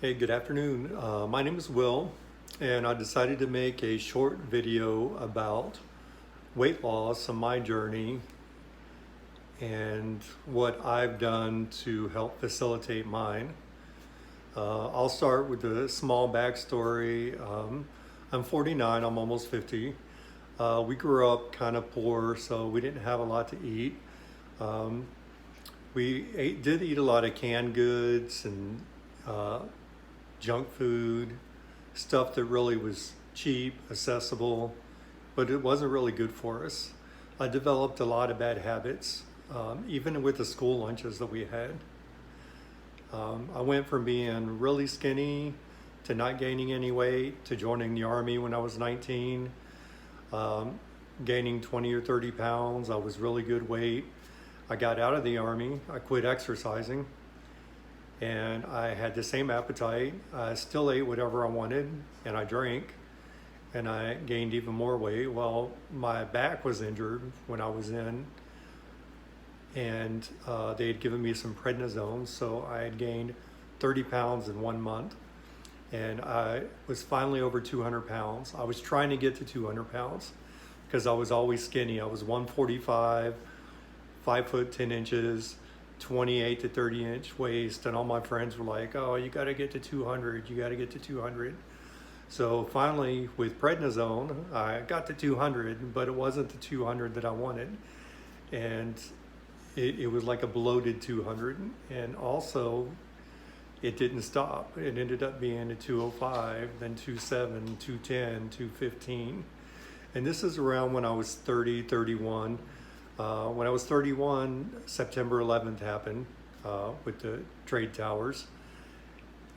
Hey, good afternoon. My name is Will, and I decided to make a short video about weight loss on my journey and what I've done to help facilitate mine. I'll start with a small backstory. I'm 49, I'm almost 50. We grew up kind of poor, so we didn't have a lot to eat. Did eat a lot of canned goods and junk food, stuff that really was cheap, accessible, but it wasn't really good for us. I developed a lot of bad habits, even with the school lunches that we had. I went from being really skinny to not gaining any weight to joining the Army when I was 19, gaining 20 or 30 pounds. I was really good weight. I got out of the Army. I quit exercising. And I had the same appetite. I still ate whatever I wanted, and I drank, and I gained even more weight. Well, my back was injured when I was in, and they had given me some prednisone, so I had gained 30 pounds in 1 month, and I was finally over 200 pounds. I was trying to get to 200 pounds because I was always skinny. I was 145, 5 foot 10 inches, 28 to 30 inch waist, and all my friends were like, oh, you got to get to 200, you got to get to 200. So finally with prednisone I got to 200, but it wasn't the 200 that I wanted, and it was like a bloated 200. And also it didn't stop. It ended up being a 205, then 27, 210, 215. And this is around when I was 30, 31. When I was 31, September 11th happened with the trade towers,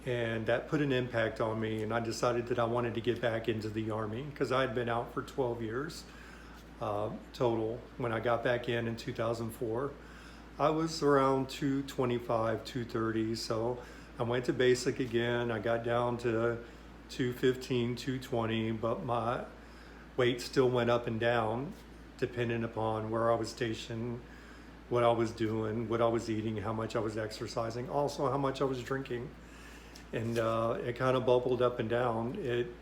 and that put an impact on me, and I decided that I wanted to get back into the Army because I had been out for 12 years total. When I got back in 2004, I was around 225, 230, so I went to basic again. I got down to 215, 220, but my weight still went up and down depending upon where I was stationed, what I was doing, what I was eating, how much I was exercising, also how much I was drinking. And it kind of bubbled up and down. It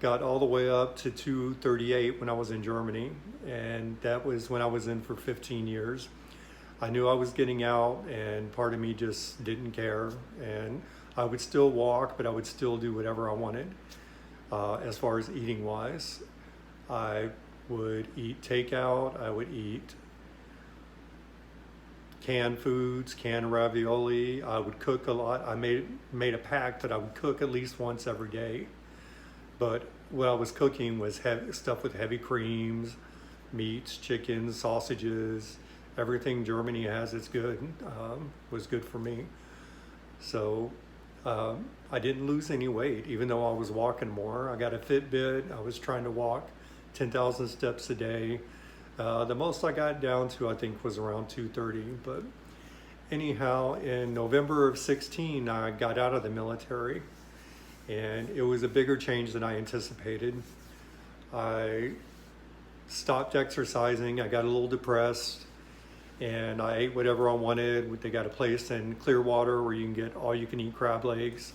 got all the way up to 238 when I was in Germany, and that was when I was in for 15 years. I knew I was getting out, and part of me just didn't care, and I would still walk, but I would still do whatever I wanted as far as eating wise. I would eat takeout, I would eat canned foods, canned ravioli. I would cook a lot. I made a pact that I would cook at least once every day. But what I was cooking was stuff with heavy creams, meats, chickens, sausages, everything Germany has is good, was good for me. So I didn't lose any weight, even though I was walking more. I got a Fitbit. I was trying to walk 10,000 steps a day. The most I got down to, I think, was around 230. But anyhow, in November of 16, I got out of the military, and it was a bigger change than I anticipated. I stopped exercising. I got a little depressed, and I ate whatever I wanted. They got a place in Clearwater where you can get all-you-can-eat crab legs,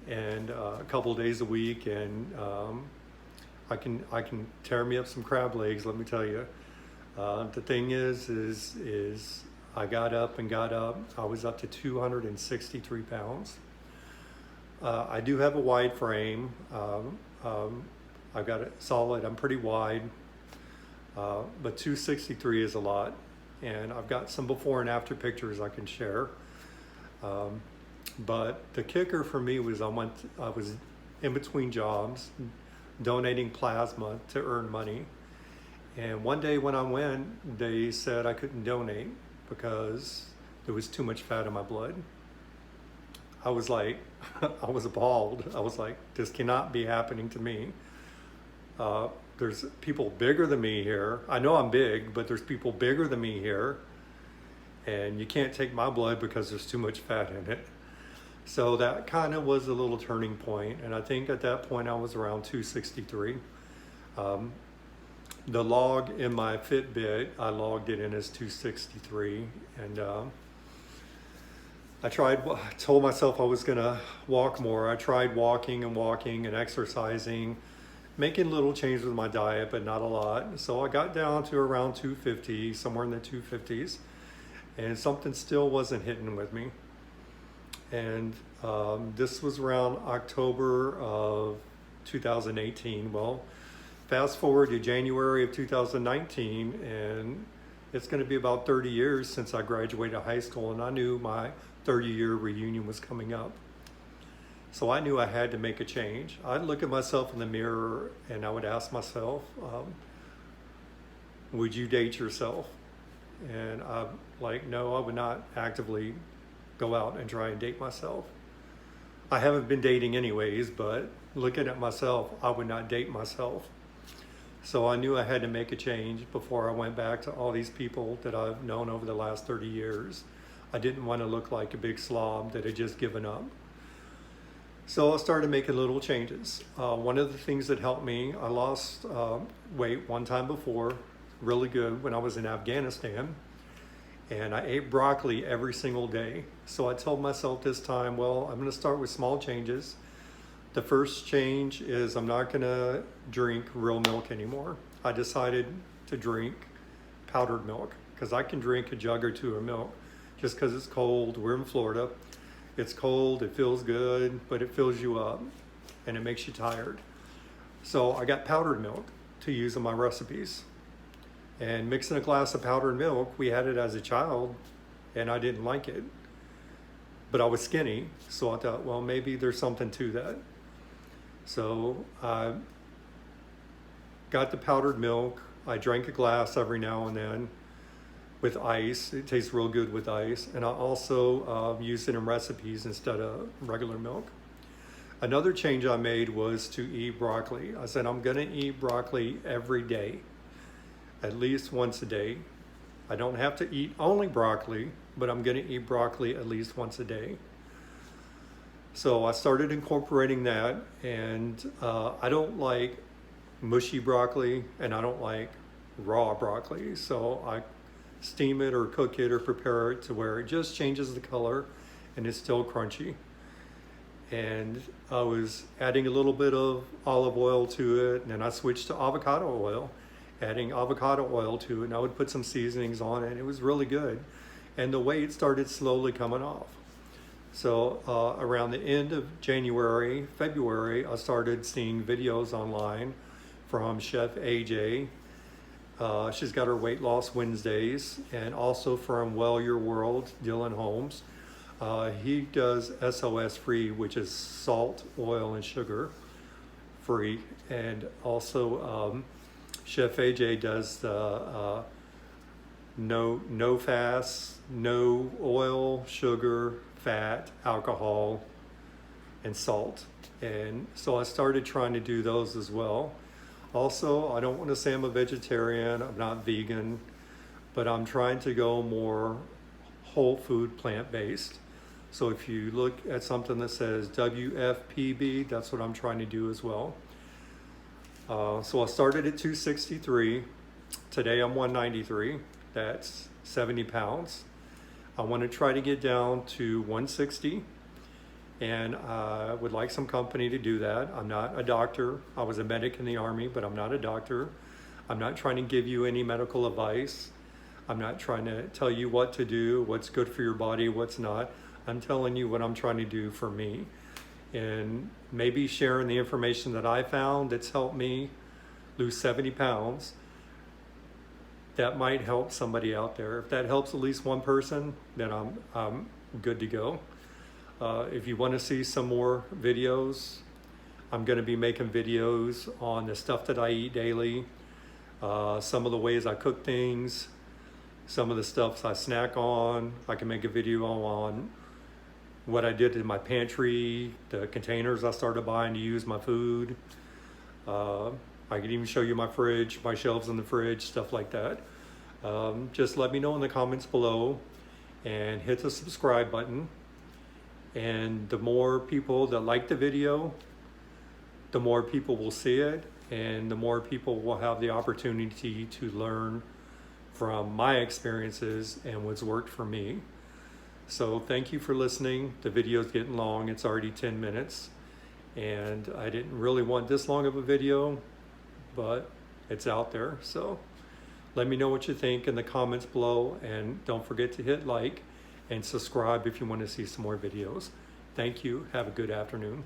and a couple of days a week, and I can tear me up some crab legs, let me tell you. The thing is I got up. I was up to 263 pounds. I do have a wide frame. I've got it solid. I'm pretty wide, but 263 is a lot. And I've got some before and after pictures I can share. But the kicker for me was I was in between jobs, donating plasma to earn money. And one day when I went, they said I couldn't donate because there was too much fat in my blood. I was like, I was appalled. I was like, this cannot be happening to me. There's people bigger than me here. I know I'm big, but there's people bigger than me here. And you can't take my blood because there's too much fat in it. So that kind of was a little turning point, and I think at that point I was around 263. The log in my Fitbit, I logged it in as 263, and I told myself I was gonna walk more. I tried walking and exercising, making little changes with my diet, but not a lot. So I got down to around 250, somewhere in the 250s, and something still wasn't hitting with me. And this was around October of 2018. Well, fast forward to January of 2019, and it's going to be about 30 years since I graduated high school, and I knew my 30-year reunion was coming up. So I knew I had to make a change. I'd look at myself in the mirror and I would ask myself, would you date yourself? And I'm like, no, I would not actively go out and try and date myself. I haven't been dating anyways, but looking at myself, I would not date myself. So I knew I had to make a change before I went back to all these people that I've known over the last 30 years. I didn't want to look like a big slob that had just given up. So I started making little changes. One of the things that helped me, I lost weight one time before, really good, when I was in Afghanistan. And I ate broccoli every single day. So I told myself this time, well, I'm going to start with small changes. The first change is I'm not going to drink real milk anymore. I decided to drink powdered milk because I can drink a jug or two of milk just because it's cold. We're in Florida. It's cold, it feels good, but it fills you up and it makes you tired. So I got powdered milk to use in my recipes. And mixing a glass of powdered milk, we had it as a child and I didn't like it. But I was skinny, so I thought, well, maybe there's something to that. So I got the powdered milk. I drank a glass every now and then with ice. It tastes real good with ice. And I also used it in recipes instead of regular milk. Another change I made was to eat broccoli. I said, I'm gonna eat broccoli every day, at least once a day. I don't have to eat only broccoli, but I'm gonna eat broccoli at least once a day. So I started incorporating that, and I don't like mushy broccoli, and I don't like raw broccoli. So I steam it or cook it or prepare it to where it just changes the color and it's still crunchy. And I was adding a little bit of olive oil to it, and then I switched to avocado oil, adding avocado oil to it, and I would put some seasonings on it, and it was really good. And the weight started slowly coming off. So around the end of January, February, I started seeing videos online from Chef AJ. She's got her Weight Loss Wednesdays, and also from Well Your World, Dylan Holmes. He does SOS free, which is salt, oil, and sugar free. And also Chef AJ does the no fast, no oil, sugar, fat, alcohol, and salt. And so I started trying to do those as well. Also, I don't want to say I'm a vegetarian, I'm not vegan, but I'm trying to go more whole food, plant-based. So if you look at something that says WFPB, that's what I'm trying to do as well. So I started at 263. Today I'm 193. That's 70 pounds. I want to try to get down to 160. And I would like some company to do that. I'm not a doctor. I was a medic in the Army, but I'm not a doctor. I'm not trying to give you any medical advice. I'm not trying to tell you what to do, what's good for your body, what's not. I'm telling you what I'm trying to do for me. And maybe sharing the information that I found that's helped me lose 70 pounds, that might help somebody out there. If that helps at least one person, then I'm good to go. If you want to see some more videos, I'm going to be making videos on the stuff that I eat daily, some of the ways I cook things, some of the stuff I snack on. I can make a video on what I did in my pantry, the containers I started buying to use my food. I can even show you my fridge, my shelves in the fridge, stuff like that. Just let me know in the comments below and hit the subscribe button. And the more people that like the video, the more people will see it, and the more people will have the opportunity to learn from my experiences and what's worked for me. So thank you for listening. The video's getting long. It's already 10 minutes. And I didn't really want this long of a video, but it's out there. So let me know what you think in the comments below, and don't forget to hit like and subscribe if you want to see some more videos. Thank you. Have a good afternoon.